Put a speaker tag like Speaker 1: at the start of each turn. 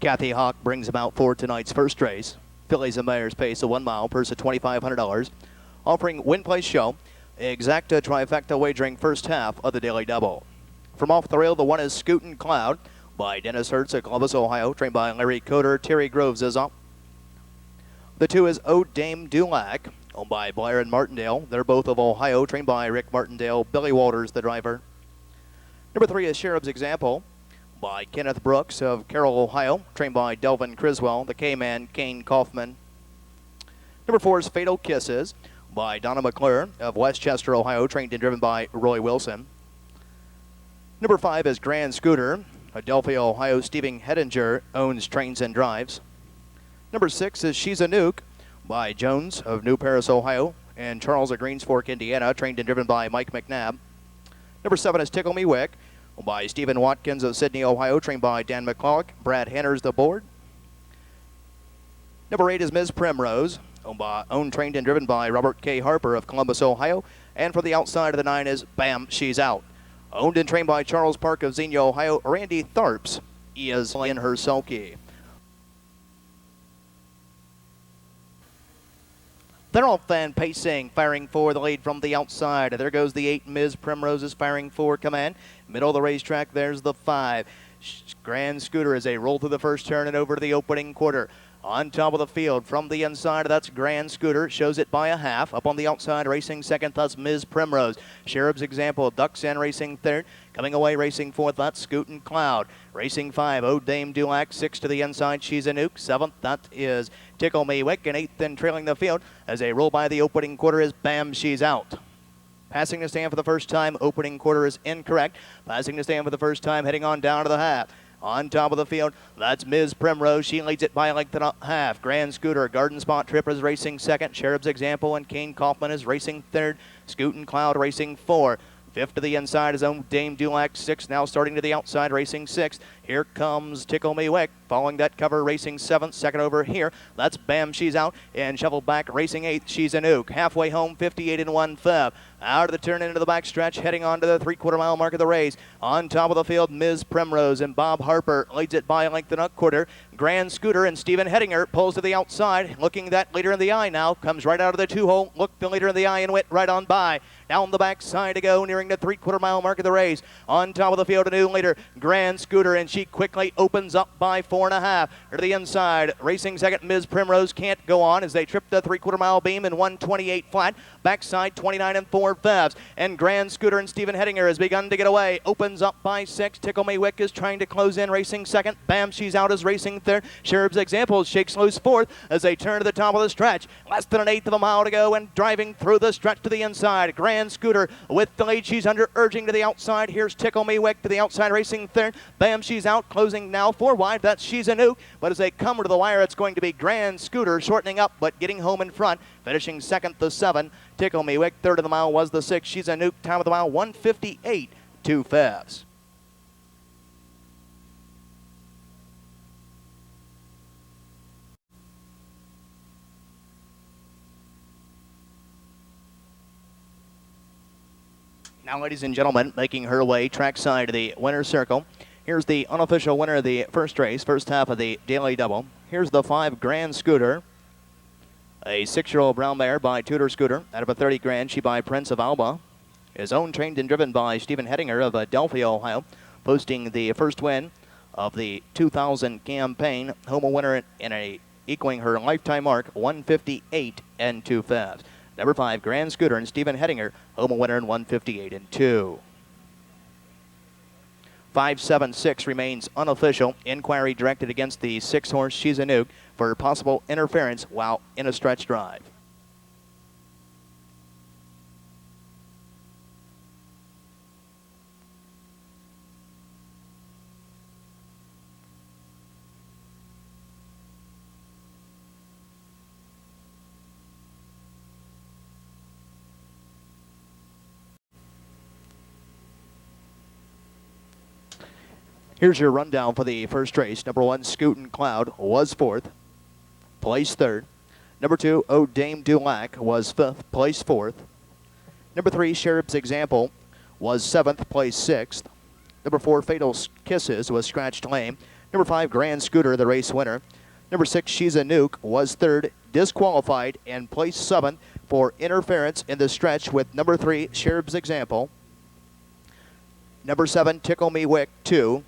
Speaker 1: Kathy Hawk brings about for tonight's first race. Fillies and Mares pace a 1 mile, purse of $2,500. Offering win place show, exacta trifecta wagering first half of the daily double. From off the rail, the one is Scootin' Cloud by Dennis Hertz at Columbus, Ohio, trained by Larry Coder. Terry Groves is up. The 2 is O Dame Dulac, owned by Blair and Martindale. They're both of Ohio, trained by Rick Martindale. Billy Walters, the driver. Number 3 is Sheriff's Example by Kenneth Brooks of Carroll, Ohio, trained by Delvin Criswell. The K-Man, Kane Kaufman. Number 4 is Fatal Kisses by Donna McClure of Westchester, Ohio, trained and driven by Roy Wilson. Number 5 is Grand Scooter. Adelphia, Ohio, Stephen Hettinger owns, trains, and drives. Number 6 is She's a Nuke by Jones of New Paris, Ohio, and Charles of Greens Fork, Indiana, trained and driven by Mike McNabb. Number 7 is Tickle Me Wick by Stephen Watkins of Sydney, Ohio, trained by Dan McCulloch. Brad Henner's the board. Number 8 is Ms. Primrose, owned, trained, and driven by Robert K. Harper of Columbus, Ohio. And for the outside of the 9 is Bam, She's Out. Owned and trained by Charles Park of Xenia, Ohio. Randy Tharps is in her sulky. They're off then, pacing, firing for the lead from the outside. There goes the 8, Ms. Primrose is firing for command. Middle of the racetrack, there's the 5. Grand Scooter is a roll through the first turn and over to the opening quarter. On top of the field, from the inside, that's Grand Scooter. Shows it by a half. Up on the outside, racing second, that's Ms. Primrose. Sheriff's Example, ducks in, racing third. Coming away, racing fourth, that's Scootin' Cloud. Racing 5, O Dame Dulac. 6 to the inside, She's a Nuke. 7th, that is Tickle Me Wick. And 8th, then trailing the field as they roll by the opening quarter is Bam, She's Out. Passing the stand for the first time, opening quarter is incorrect. Passing the stand for the first time, heading on down to the half. On top of the field, that's Ms. Primrose. She leads it by a length and a half. Grand Scooter, Garden Spot Trip is racing second. Sheriff's Example and Kane Kaufman is racing third. Scootin' Cloud racing 4. 5th to the inside is own Dame Dulac. 6 now starting to the outside, racing 6th. Here comes Tickle Me Wick. Following that cover, racing 7th. Second over here, that's Bam, She's Out. And shuffled back, racing 8th, She's a Nuke. Halfway home, 58 1/5. Out of the turn into the back stretch, heading on to the 3/4 mile mark of the race. On top of the field, Ms. Primrose and Bob Harper leads it by a length and a quarter. Grand Scooter and Stephen Hettinger pulls to the outside. Looking that leader in the eye now. Comes right out of the 2-hole. Looked the leader in the eye and went right on by. Down the back side to go, nearing the 3/4 mile mark of the race. On top of the field, a new leader, Grand Scooter, and she quickly opens up by 4.5. To the inside, racing second, Ms. Primrose can't go on as they trip the 3/4 mile beam in 1:28 flat. Backside, 29 4/5. And Grand Scooter and Stephen Hettinger has begun to get away. Opens up by 6. Tickle Me Wick is trying to close in, racing second. Bam, She's Out is racing third. Sheriff's Example shakes loose 4th as they turn to the top of the stretch. Less than an 1/8 of a mile to go and driving through the stretch to the inside. Grand Scooter with the lead. She's under urging to the outside. Here's Tickle Me Wick to the outside, racing third. Bam, She's Out, closing now 4 wide. That's She's a Nuke. But as they come to the wire, it's going to be Grand Scooter shortening up but getting home in front. Finishing second, the 7. Tickle Me Wick. Third of the mile was the 6. She's a Nuke. Time of the mile, 1:58 2/5. Now, ladies and gentlemen, making her way trackside to the winner's circle. Here's the unofficial winner of the first race, first half of the daily double. Here's the 5, Grand Scooter. A 6-year-old brown mare by Tudor Scooter. Out of a 30 grand, she by Prince of Alba. Is owned, trained, and driven by Stephen Hettinger of Adelphia, Ohio. Posting the first win of the 2000 campaign. Home winner in a equaling her lifetime mark, 1:58 2/5. Number 5, Grand Scooter and Stephen Hettinger, home winner in 1:58 2. 576 remains unofficial. Inquiry directed against the 6-horse She's a Nuke for possible interference while in a stretch drive. Here's your rundown for the first race. Number 1, Scootin' Cloud was 4th, placed 3rd. Number 2, O Dame Dulac was 5th, placed 4th. Number 3, Sheriff's Example was 7th, placed 6th. Number 4, Fatal Kisses was scratched lame. Number 5, Grand Scooter, the race winner. Number 6, She's a Nuke, was third, disqualified, and placed 7th for interference in the stretch with number 3, Cherub's Example. Number 7, Tickle Me Wick, 2.